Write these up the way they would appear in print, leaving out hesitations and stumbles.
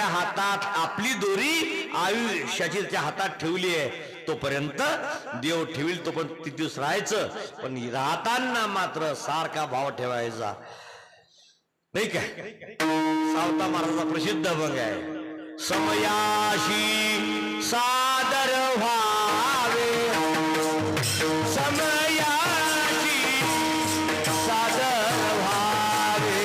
हातात आपली दोरी आयुष्याची त्याच्या हातात ठेवली आहे, तोपर्यंत देव ठेवील तोपर्यंत किती दिवस राहायचं, पण राहताना मात्र सारखा भाव ठेवायचा नाही काय. सावता महाराजाचा प्रसिद्ध अभंग आहे, समयाशी सादर व्हावे, समयाशी सादर व्हावे,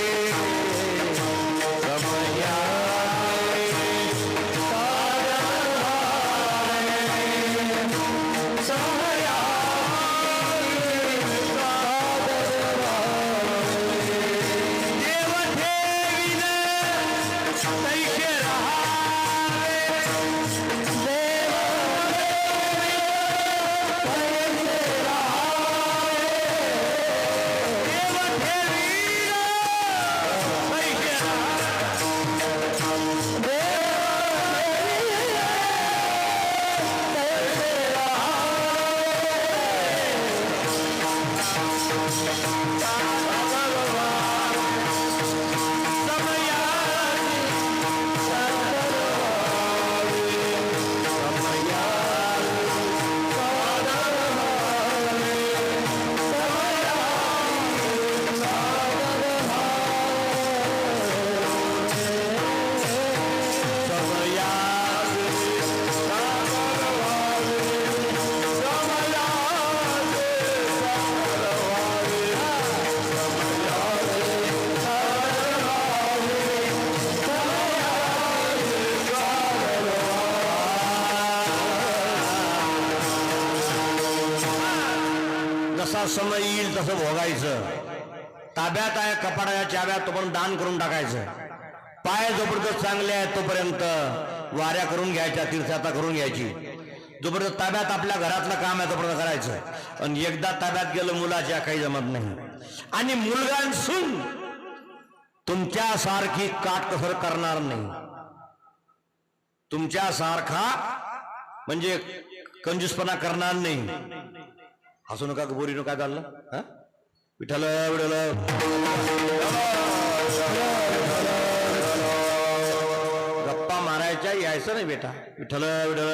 जसा समय येईल तसं भोगायचं. ताब्यात आहे कपाडाच्या चाव्या तोपर्यंत दान करून टाकायचं. पाय जोपर्यंत चांगले आहेत तोपर्यंत वाऱ्या करून घ्यायच्या, तीर्थयात्रा करून घ्यायची. जोपर्यंत ताब्यात आपल्या घरातलं काम आहे तोपर्यंत करायचं. आणि एकदा ताब्यात गेलं मुलाच्या काही जमत नाही. आणि मुलगा सून तुमच्यासारखी काटकसर करणार नाही, तुमच्यासारखा म्हणजे कंजूसपणा करणार नाही. हसू नका बोरीनं काय चाललं, हा विठ्ठल विठ्ठल गप्पा मारायच्या यायचं नाही बेटा. विठ्ठल विठ्ठल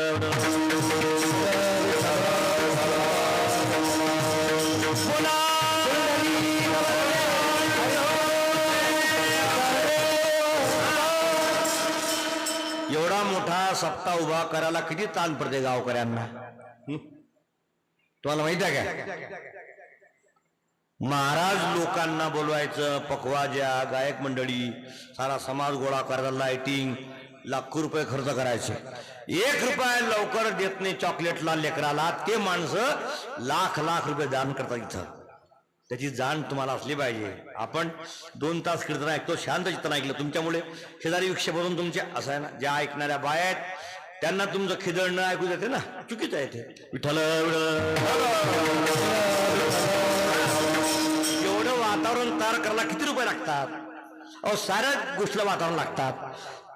एवढा मोठा सप्ताह उभा करायला किती ताण पडते गावकऱ्यांना, तुम्हाला माहित आहे का. महाराज लोकांना बोलवायचं, पखवाज्या, गायक मंडळी, सारा समाज गोळा करायला, लाइटिंग, लाखो रुपये खर्च करायचे. 1 रुपया लवकर देत नाही चॉकलेटला लेकराला, ते माणसं लाख लाख रुपये दान करतात. इथं त्याची जाण तुम्हाला असली पाहिजे. आपण 2 तास कीर्तन ऐकतो, शांत चित्तानं ऐकलं, तुमच्यामुळे शेजारी विक्षेपातून तुमचे असं आहे ना, ज्या ऐकणाऱ्या बाया आहेत त्यांना तुमचं खिदळणं ऐकू देते ना, चुकीचं आहे ते. विठ्ठल एवढं वातावरण तयार करायला किती रुपये लागतात. अहो साऱ्या गोष्टीला वातावरण लागतात.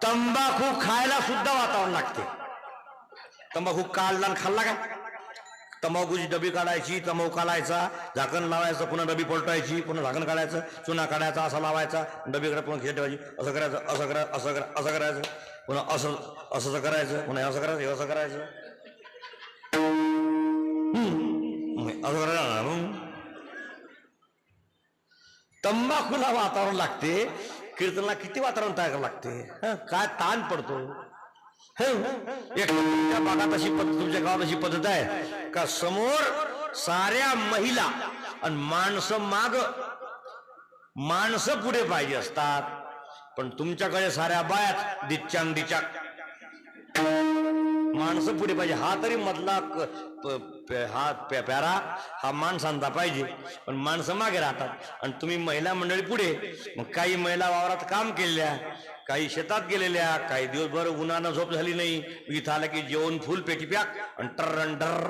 तंबाखू खायला सुद्धा वातावरण लागते. तंबाखू काढला आणि खाल्ला का, तंबाखूची डबी काढायची, तंबाखू काढायचा, झाकण लावायचं, पुन्हा डबी पलटायची, पुन्हा झाकण काढायचं, चुना काढायचा, असा लावायचा, डबीकडे पुन्हा खिशा ठेवायची, असं करायचं, असं करायचं, असं करायचं, पुन्हा असं असं करायचं, पुन्हा असं करायचं, असं करायचं, असं करायचं. तंबाखूला वातावरण लागते, कीर्तनला किती वातावरण तयार करावं लागते. काय ताण पडतो. तुमच्या भागात अशी पद्धत, तुमच्या गावात अशी पद्धत आहे का, समोर साऱ्या महिला आणि माणसं पुढे पाहिजे असतात, पण तुमच्याकडे साऱ्या बायात दिच्चांग दिचाक, माणसं पुढे पाहिजे. हा तरी मधला हा प्यारा हा माणसांचा पाहिजे, पण माणसं मागे राहतात. आणि तुम्ही महिला मंडळी पुढे. मग काही महिला वावरात काम केलेल्या, काही शेतात गेलेल्या, काही दिवसभर उन्हानं झोप झाली नाही, इथं आलं की जेवण फुल पेटी पॅक आणि टर्रंटर.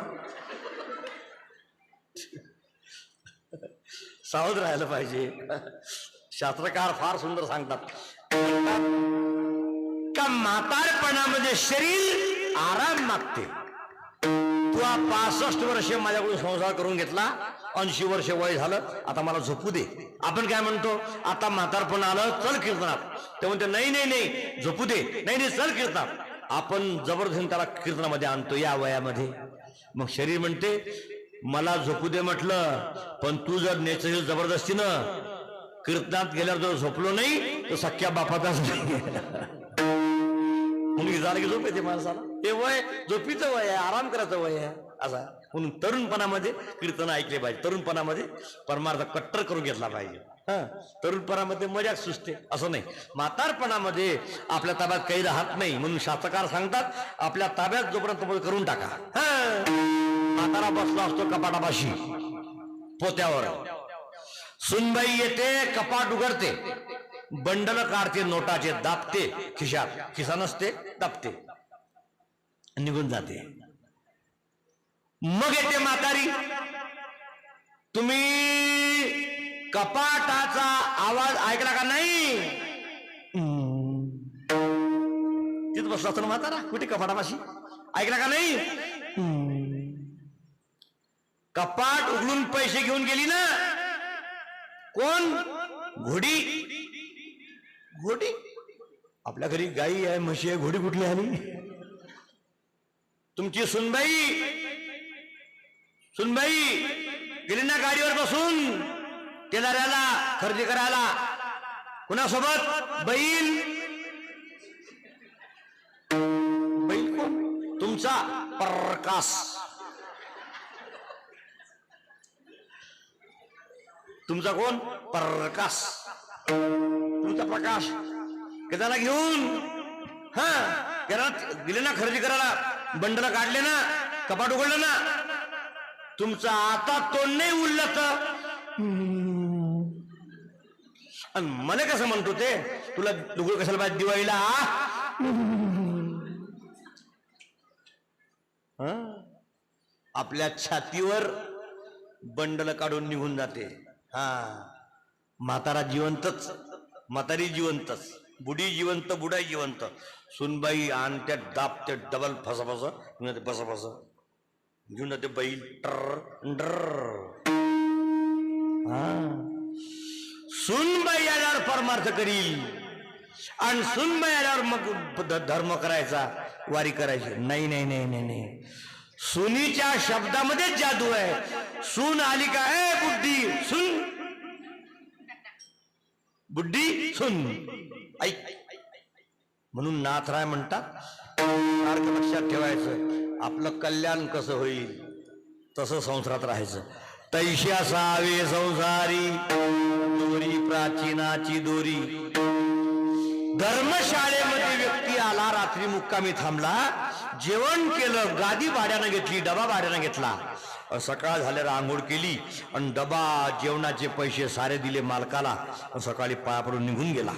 सावध राहायला पाहिजे. शास्त्रकार फार सुंदर सांगतात का म्हातारपणामध्ये शरीर आराम मागते. तू 65 वर्षे माझ्याकडून संसार करून घेतला, 80 वर्ष वय झालं, आता मला झोपू दे. आपण काय म्हणतो, आता म्हातारपण आलं, चल कीर्तनात. ते म्हणते नाही नाही नाही झोपू दे, नाही नाही चल कीर्तनात. आपण जबरदस्ती त्याला कीर्तनामध्ये आणतो या वयामध्ये. मग शरीर म्हणते मला झोपू दे म्हटलं, पण तू जर नेचर जबरदस्तीनं कीर्तनात गेल्यावर जर झोपलो नाही तर सख्या बापाचाच नाही. मुलगी झालं की झोप येते माणसाला. ते वय झोपीचं वय आहे, आराम करायचं वय आहे असा. म्हणून तरुणपणामध्ये कीर्तन ऐकले पाहिजे. तरुणपणामध्ये परमार्थ कट्टर करून घेतला पाहिजे. तरुणपणामध्ये मजाक सुचते असं नाही. म्हातारपणामध्ये आपल्या ताब्यात काही राहत नाही. म्हणून शास्त्रकार सांगतात आपल्या ताब्यात जोपर्यंत करून टाका. म्हातारा बसला असतो कपाटापाशी पोत्यावर, सुनबाई येते, कपाट उघडते, बंडल काढते, नोटाचे दाबते खिशात, खिसा नसते दाबते, निघून जाते. मग येते म्हातारी, तुम्ही कपाटाचा आवाज ऐकला का नाही? तिथं बसला असतो म्हातारा कुठे कपाटापाशी, ऐकला का नाही? कपाट उघडून पैसे घेऊन गेली ना. कोण? घोडी. घोडी आपल्या घरी गाई आहे, म्हशी आहे, घोडी कुठली आली? तुमची सुनबाई गेली ना गाडीवर बसून टेलऱ्याला खरेदी करायला. कुणासोबत? बैल. बैल कोण? तुमचा प्रकाश. तुमचा कोण? प्रकाश. तुमचा प्रकाश त्याला घेऊन गेले ना खरेदी करायला, बंडला काढले ना, कपाट उघडलं ना. तुमचा आता तोंड नाही उरलं तर मला कसं म्हणतो ते, तुला दुगळ कशाला पाहिजे दिवाळीला? आपल्या छातीवर बंडल काढून निघून जाते. म्हातारा जिवंतच, म्हातारी जिवंतच, बुडी जिवंत, बुडाई जिवंत. सुनबाई आणत्या दाबते डबल फसाफस फसाफस घेऊन जाते बैल. सुनबाई आल्यावर परमार्थ करील, आणि सुनबाई आल्यावर मग धर्म करायचा, वारी करायची. नाही नाही नाही नाही नाही, सुनीच्या शब्दामध्ये जादू आहे. सून आली का, ए बुड्डी सुन, बुड्डी सुन, ऐक. म्हणून नाथराय म्हणतात सारखं लक्षात ठेवायचं, आपलं कल्याण कसं होईल तसं संसारात राहायचं. तैशी असावे संसारी दोरी प्राचीनाची दोरी. धर्मशाळेमध्ये व्यक्ती आला, रात्री मुक्कामी थांबला, जेवण केलं, गादी भाड्यानं घेतली, डबा भाड्यानं घेतला, सकाळ झाल्यावर आंघोळ केली आणि डबा जेवणाचे पैसे सारे दिले मालकाला, सकाळी पाया पडून निघून गेला.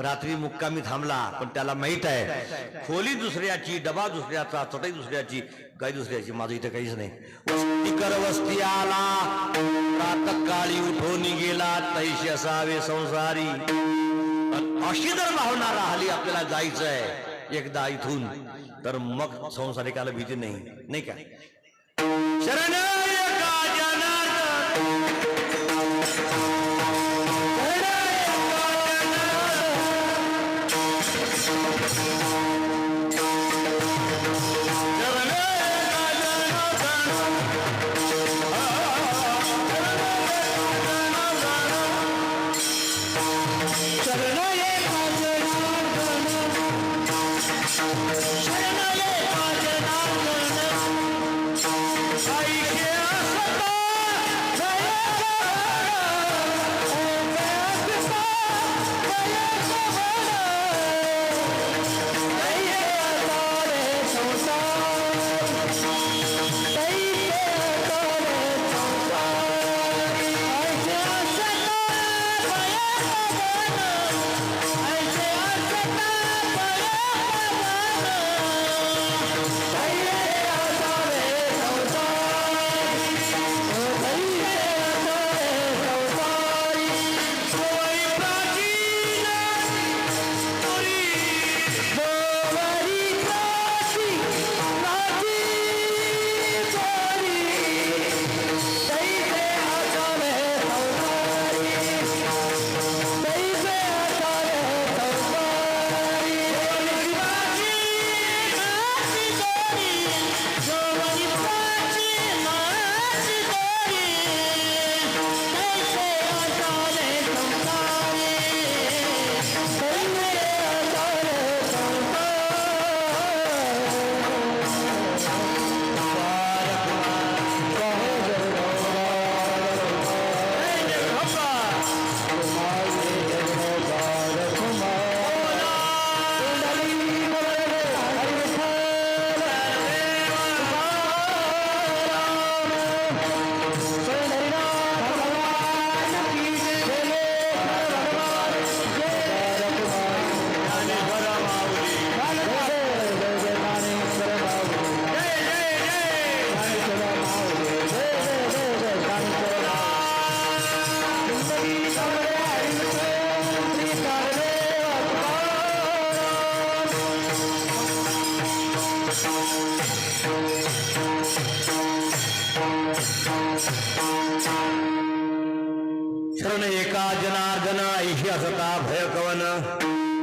रात्री मुक्कामी थांबला, पण त्याला माहित आहे खोली दुसऱ्याची, डबा दुसऱ्याचा, चटई दुसऱ्याची, गाय दुसऱ्याची, माझं इथं काहीच नाही. वस्ती कर वस्ती आला, प्रातःकाळी उठून गेला, तैशी असावे संसारी. अशी जर भावना राहिली आपल्याला जायचंय एकदा इथून, तर मग संसारिकाला भीती नाही, नाही का? शरण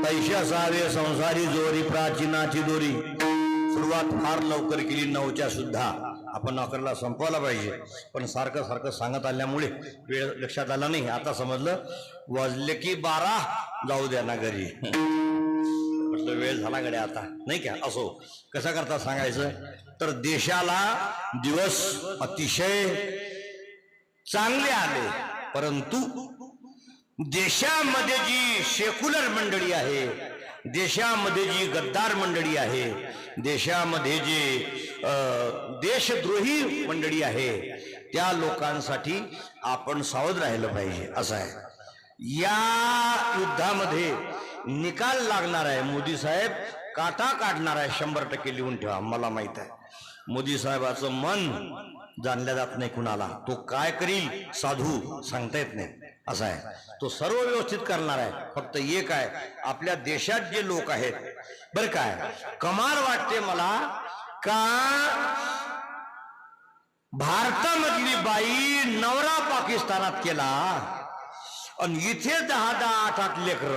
पैसे असावे संसारी जोरी प्राचीनाची दोरी. सुरुवात फार लवकर केली 9च्या सुद्धा. आपण नोकरीला संपवला पाहिजे, पण सारखं सारखं सांगत आल्यामुळे वेळ लक्षात आला नाही. आता समजलं वाजले की 12 जाऊ द्या ना घरी. म्हटलं वेळ झाला गड्या आता, नाही का. असो, कसा करता सांगायचं तर देशाला दिवस अतिशय चांगले आले, परंतु देशामध्ये जी सेक्युलर मंडळी आहे, देशामध्ये जी गद्दार मंडळी आहे, देशामध्ये जे देशद्रोही मंडळी आहे, त्या लोकांसाठी आपण सावध राहिलं पाहिजे. असं आहे. या युद्धामध्ये निकाल लागणार आहे. मोदी साहेब काटा काढणार आहे, 100% लिहून ठेवा. मला माहित आहे मोदी साहेबाचं मन जाणल्या जात नाही कुणाला. तो काय करील साधू सांगता येत नाही. असं आहे. तो सर्व व्यवस्थित करणार आहे. फक्त एक आहे, आपल्या देशात जे लोक आहेत, बरं काय कमाल वाटते मला का भारतामधली बाई नवरा पाकिस्तानात केला आणि इथे 10-10, 8-8 लेकर.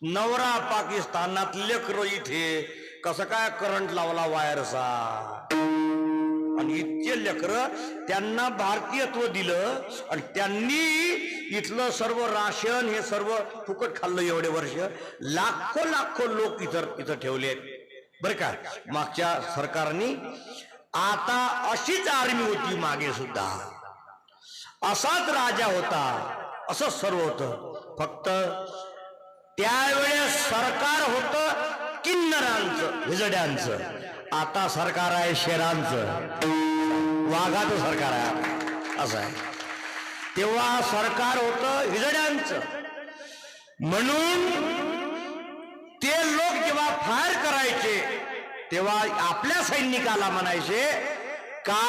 नवरा पाकिस्तानात लेकर इथे कसं काय करंट लावला वायरचा. आणि इतके लेकर त्यांना भारतीयत्व दिलं आणि त्यांनी इथलं सर्व राशन हे सर्व फुकट खाल्लं. एवढे वर्ष लाखो लोक इथं ठेवले, बरं का. मागच्या सरकारनी आता अशीच आर्मी होती, मागे सुद्धा असाच राजा होता, असं सर्व होतं. फक्त त्यावेळेस सरकार होतं किन्नरांचं, हिजड्यांचं. आता सरकार आहे शेरांचं, वाघाचं सरकार आहे. असं आहे. तेव्हा सरकार होतं हिजड्यांचं. म्हणून ते लोक जेव्हा फायर करायचे तेव्हा आपल्या सैनिकाला म्हणायचे का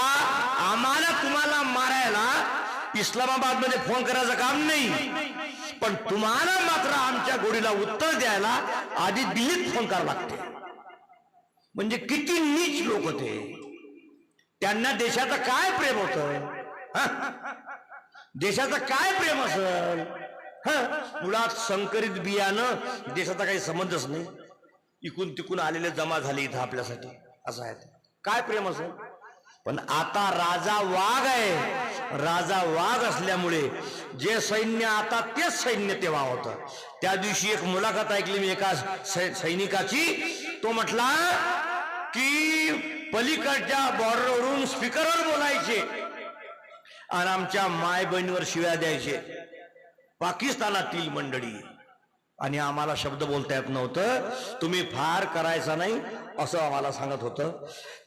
आम्हाला तुम्हाला मारायला इस्लामाबाद मध्ये फोन करायचं काम नाही, पण तुम्हाला मात्र आमच्या गोळीला उत्तर द्यायला आधी दिल्लीत फोन करावं लागते. म्हणजे किती नीच लोक होते. त्यांना देशाचं काय प्रेम होतं, देशाचं काय प्रेम असेल. मुळात संकरित बियाणं देशाचा काही संबंधच नाही. इकून तिकून आलेले जमा झाले इथं आपल्यासाठी. असं आहे. काय प्रेम असेल. पण आता राजा वाघ आहे. राजा वाघ असल्यामुळे जे सैन्य आता तेच सैन्य तेव्हा होतं. त्या दिवशी एक मुलाखत ऐकली मी एका सैनिकाची. तो म्हटला की पलीकडच्या बॉर्डरवरून स्पीकरवर बोलायचे आणि आमच्या माय बहिणीवर शिव्या द्यायचे पाकिस्तानातील मंडळी, आणि आम्हाला शब्द बोलता येत नव्हतं. तुम्ही फार करायचा नाही असं आम्हाला सांगत होतं.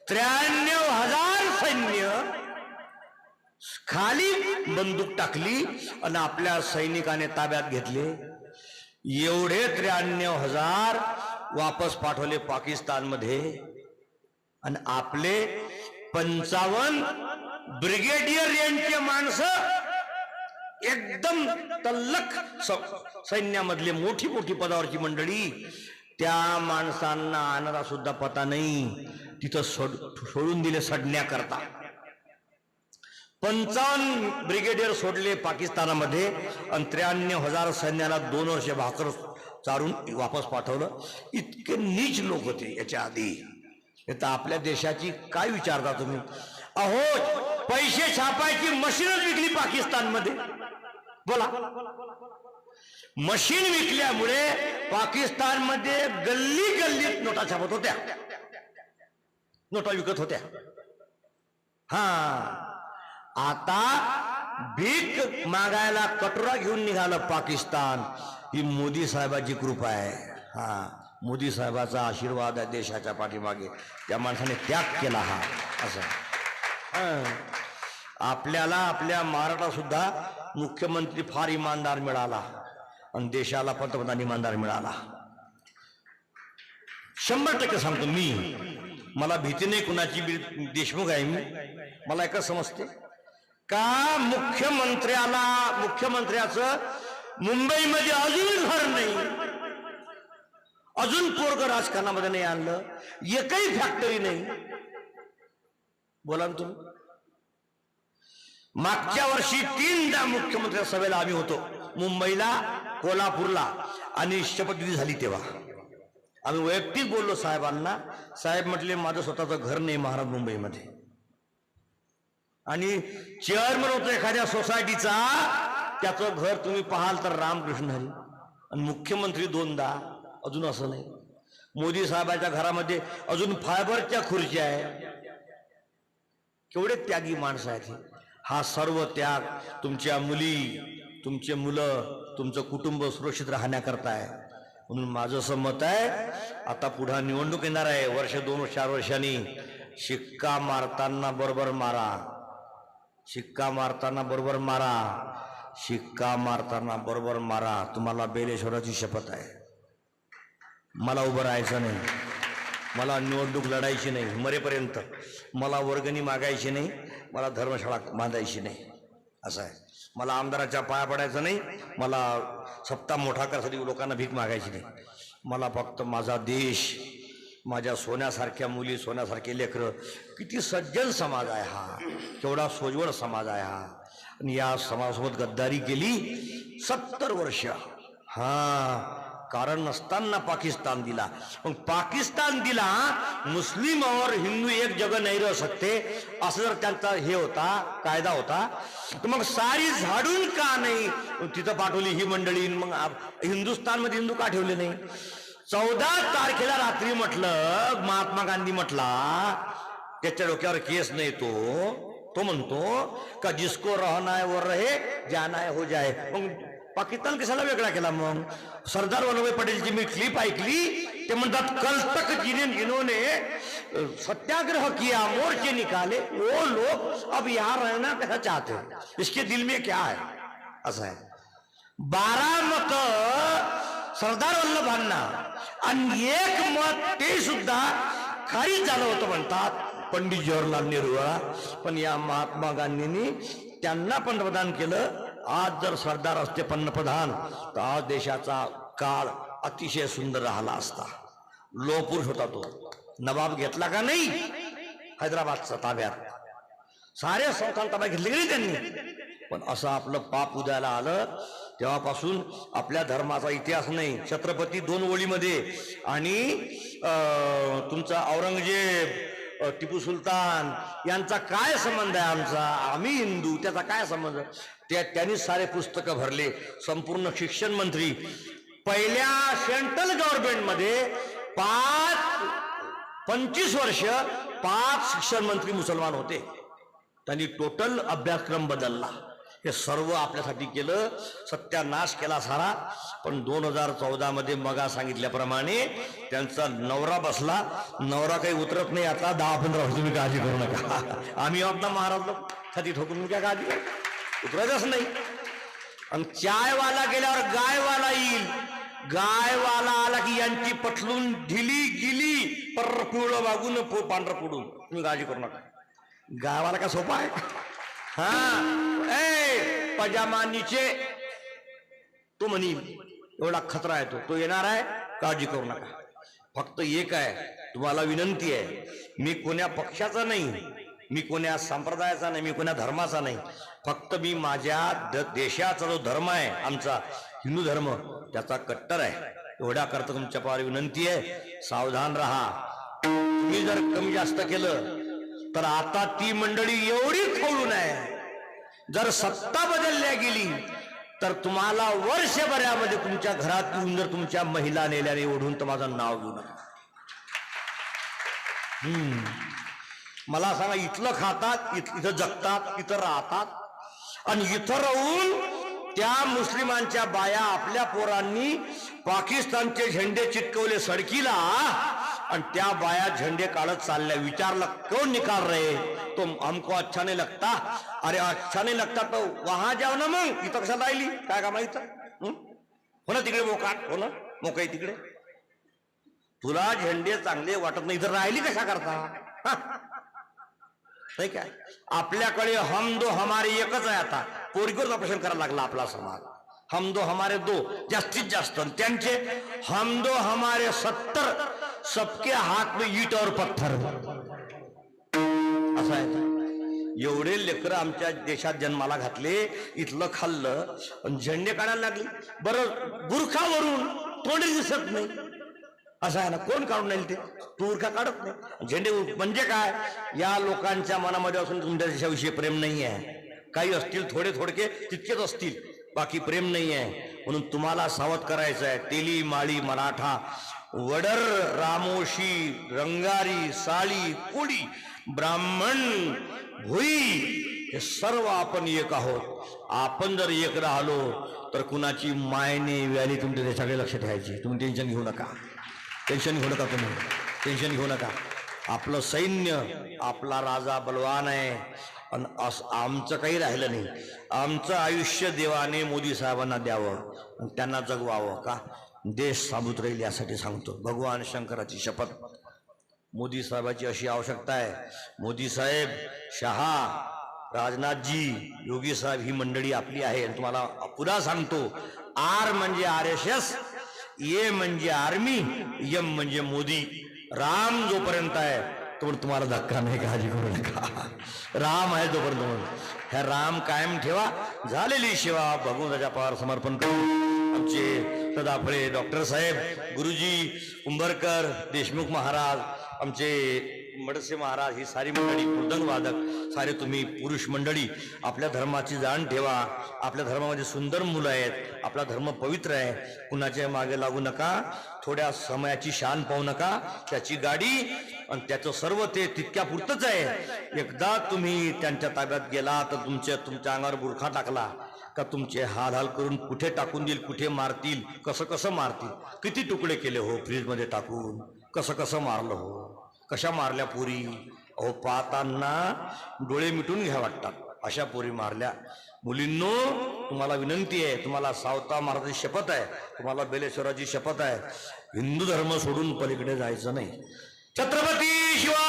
93,000 सैन्य खाली बंदूक टाकली आणि आपल्या सैनिकाने ताब्यात घेतले. एवढे 93,000 वापस पाठवले पाकिस्तानमध्ये आणि आपले 55 ब्रिगेडियर यांचे माणसं एकदम तल्लख सैन्यामधले मोठी मोठी पदावरची मंडळी, त्या माणसांना आणारा सुद्धा पता नाही. तिथं सोडून दिले सडण्याकरता. 55 ब्रिगेडियर सोडले पाकिस्तानामध्ये आणि 93,000 सैन्याला 2 वर्ष भाकर चारून वापस पाठवलं. इतके नीच लोक होते याच्या आधी. तर आपल्या देशाची काय विचारता तुम्ही. अहो, पैसे छापायची मशीनच विकली पाकिस्तानमध्ये. बोला, मशीन विकल्यामुळे पाकिस्तानमध्ये गल्ली गल्लीत नोटा छापत होत्या, नोटा विकत होत्या. आता भीक मागायला कटोरा घेऊन निघालं पाकिस्तान. ही मोदी साहेबाची कृपा आहे. मोदी साहेबाचा आशीर्वाद आहे देशाच्या पाठीमागे. त्या माणसाने त्याग केला. असं आपल्याला आपल्या महाराष्ट्रात सुद्धा मुख्यमंत्री फार इमानदार मिळाला आणि देशाला पंतप्रधान इमानदार मिळाला. 100% सांगतो मी. मला भीती नाही कुणाची. देशमुख आहे मी. मला एकच समजते का मुख्यमंत्र्याचं मुंबईमध्ये अजून घर नाही, अजून पोरग राजकारणामध्ये नाही आणलं, एकही फॅक्टरी नाही. बोला ना तुम्ही. मागच्या वर्षी 3दा मुख्यमंत्री सभेला आम्ही होतो. मुंबईला, कोल्हापूरला, आणि शपथविधी झाली तेव्हा आम्ही वैयक्तिक बोललो साहेबांना. साहेब म्हटले माझं स्वतःचं घर नाही महाराज मुंबईमध्ये, आणि चेअरमन होतो एखाद्या सोसायटीचा, त्याचं घर तुम्ही पाहाल तर रामकृष्ण हरी, आणि मुख्यमंत्री 2दा, अजून असं नाही. मोदी साहेबांच्या घरामध्ये अजून फायबरच्या खुर्च्या आहे. केवढे त्यागी माणसं आहेत. हा सर्व त्याग तुमच्या मुली, तुमचे मुलं, तुमचं कुटुंब सुरक्षित राहण्याकरता आहे. म्हणून माझं असं मत आहे, आता पुढे निवडणूक येणार आहे, वर्ष 2-4 वर्षांनी, शिक्का मारताना बरोबर मारा, शिक्का मारताना बरोबर मारा, शिक्का मारताना बरोबर मारा. तुम्हाला बेलेश्वराची शपथ आहे. मला उभं राहायचं नाही, मला निवडणूक लढायची नाही मरेपर्यंत, मला वर्गणी मागायची नाही, मला धर्मशाळा बांधायची नाही, असं आहे. मला आमदाराच्या पाया पडायचं नाही, मला सप्ताह मोठा करण्यासाठी लोकांना भीक मागायची नाही. मला फक्त माझा देश, माझ्या सोन्यासारख्या मुली, सोन्यासारखे लेकरं. किती सज्जन समाज आहे हा, केवढा सोज्वळ समाज आहे हा. आणि या समाजासोबत गद्दारी केली 70 वर्ष. हा, कारण नसताना पाकिस्तान दिला. मग पाकिस्तान दिला, मुस्लिम और हिंदू एक जगह नहीं रह सकते, असं जर त्यांचा हे होता, कायदा होता, तर मग सारी झाडून का नाही तिथं पाठवली ही मंडळी. मग हिंदुस्थानमध्ये हिंदू का ठेवले नाही? 14 तारखेला रात्री म्हटलं, महात्मा गांधी म्हटला, त्याच्या डोक्यावर केस नाही, तो म्हणतो का जिसको रहना है वो रहे, जाना है हो जाए. मग पाकिस्तान कशाला वेगळा केला? मग सरदार वल्लभभाई पटेलची मी क्लिप ऐकली, ते म्हणतात कल तक जिन्होंने सत्याग्रह किया, मोर्चे निकाले, वो लोग अब यहाँ रहना कैसा चाहते हैं, इसके दिल में क्या है? असं आहे. 12 मत सरदार वल्लभांना आणि 1 मत ते सुद्धा खारिज झालं होतं म्हणतात पंडित जवाहरलाल नेहरू. पण या महात्मा गांधींनी त्यांना पंतप्रधान केलं. आज जर सरदार असते पंतप्रधान तर आज देशाचा काळ अतिशय सुंदर राहिला असता. लोहपुरुष होता तो. नवाब घेतला का नाही हैदराबादचा ताब्यात, सारे संस्थान ताब्यात घेतले की नाही त्यांनी. पण असं आपलं पाप उद्याला आलं तेव्हापासून आपल्या धर्माचा इतिहास नाही. छत्रपती 2 ओळीमध्ये, आणि तुमचा औरंगजेब, टिपू सुलतान यांचा काय संबंध आहे आमचा, आम्ही हिंदू, त्याचा काय संबंध? त्यांनी सारे पुस्तकं भरले. संपूर्ण शिक्षण मंत्री पहिल्या सेंट्रल गव्हर्नमेंटमध्ये 25 वर्ष 5 शिक्षण मंत्री मुसलमान होते. त्यांनी टोटल अभ्यासक्रम बदलला. हे सर्व आपल्यासाठी केलं, सत्यानाश केला सारा. पण 2014 मध्ये मगा सांगितल्याप्रमाणे त्यांचा नवरा बसला. नवरा काही उतरत नाही आता. 10-15 वर्ष तुम्ही काळजी करू नका, आम्ही आपला महाराजला छाती ठोकून काय काळजी उतरायचंच नाही. आणि चायवाला गेल्यावर गायवाला येईल. गायवाला आला की यांची पटलून ढिली गिली, पर पिवळं वागून पांढरं पुडून, तुम्ही काळजी करू नका. गायवाला का सोपा आहे? हा, पजामा नीचे, तो म्हणील एवढा खतरा आहे, तो येणार आहे, काळजी करू नका. फक्त एक आहे, तुम्हाला विनंती आहे, मी कोण्या पक्षाचा नाही, मी कोण्या संप्रदायाचा नाही, मी कोण्या धर्माचा नाही. फक्त मी माझ्या देशाचा जो धर्म आहे आमचा हिंदू धर्म, त्याचा कट्टर आहे. एवढ्या करता तुमच्या पार विनंती आहे, सावधान राहा. तुम्ही जर कमी जास्त केलं तर आता ती मंडळी एवढी खवळून आहे, जर सत्ता बदलल्या गेली तर तुम्हाला वर्षभरामध्ये तुमच्या घरात येऊन जर तुमच्या महिला नेल्याने ओढून तर माझं नाव घेऊ नका. मला सांगा, इथलं खातात, इथं जगतात, इथं राहतात, आणि इथं राहून त्या मुस्लिमांच्या बाया आपल्या पोरांनी पाकिस्तानचे झेंडे चिटकवले सडकीला, आणि त्या बाया झंडे काढत चालल्या. विचारलं कौन निकाल रहे? तो हमको अच्छा नहीं लगता. अरे अच्छा नहीं लगता तो वहां जाओ ना, मग इथं कशाला राहिली? काय का माहित हो ना, तिकडे मोकाट हो ना, मोकाई तिकडे. तुला झेंडे चांगले वाटत नाही, इथं राहिली कशा करता? नाही काय, आपल्याकडे हम दो हमारे एकच आहे. आता पोरगीवर ऑपरेशन करायला लागला आपला समाज. हम दो हमारे 2 जास्तीत जास्त, त्यांचे हम दो हमारे 70, सबके हाथ में ईट और पत्थर. असं आहे. एवढे लेकरं आमच्या देशात जन्माला घातले, इथलं खाल्लं पण झेंडे काढायला लागले. बरं बुरखावरून तोंडी दिसत नाही असं आहे ना, कोण काढून राहील ते? बुरखा काढत नाही. झेंडे म्हणजे काय? या लोकांच्या मनामध्ये असून तुमच्या देशाविषयी प्रेम नाही आहे. काही असतील थोडे थोडके तितकेच असतील, बाकी प्रेम नाही आहे. म्हणून तुम्हाला सावध करायचं आहे. तेली माळी मराठा वडर रामोशी रंगारी साळी कोळी ब्राह्मण भोई हे सर्व आपण एक आहोत. आपण जर एक राहिलो तर कुणाची मायने व्याली तुमच्या देशाकडे लक्ष ठेवायची. तुम्ही टेन्शन घेऊ नका, टेन्शन घेऊ नका, तुम्ही टेन्शन घेऊ नका. आपलं सैन्य, आपला राजा बलवान आहे आणि आमचं काही राहिलं नाही. आमचं आयुष्य देवाने मोदी साहेबांना द्यावं आणि त्यांना जगवावं. का? देश साबूत राहील यासाठी सांगतो. भगवान शंकराची शपथ, मोदी साहेबाची अशी आवश्यकता आहे. मोदी साहेब, शहा, राजनाथजी, योगी साहेब ही मंडळी आपली आहे. आणि तुम्हाला पुन्हा सांगतो, आर म्हणजे RSS, ए म्हणजे आर्मी, यम म्हणजे मोदी. राम जोपर्यंत आहे तोपर्यंत तुम्हाला धक्का नाही, काळजी करू नका. राम आहे जोपर्यंत ह्या राम कायम ठेवा. झालेली सेवा भगवंताच्या पार समर्पण करू. आमचे सदाफळे डॉक्टर साहेब, गुरुजी उंबरकर, देशमुख महाराज, आमचे मडसे महाराज, ही सारी मंडळी, मृदंग वादक, सारे तुम्ही पुरुष मंडळी, आपल्या धर्माची जाण ठेवा. आपल्या धर्मामध्ये सुंदर मुलं आहेत. आपला धर्म पवित्र आहे. कुणाच्या मागे लागू नका. थोड्या समयाची शान पाहू नका. त्याची गाडी आणि त्याचं सर्व ते तितक्या पुरतच आहे. एकदा तुम्ही त्यांच्या ताब्यात गेला तर तुमच्या अंगावर बुरखा टाकला का तुमचे हाल करून कुठे टाकून देईल, कुठे मारतील, कसं मारतील. किती तुकडे केले हो फ्रीजमध्ये टाकून, कसं मारलं हो, कशा मारल्या पोरी अहो, पाहताना डोळे मिटून घ्या वाटतात. अशा पोरी मारल्या. मुलींनो, तुम्हाला विनंती आहे, तुम्हाला सावता महाराजाची शपथ आहे, तुम्हाला बेलेश्वराची शपथ आहे, हिंदू धर्म सोडून पलीकडे जायचं नाही. छत्रपती शिवाजी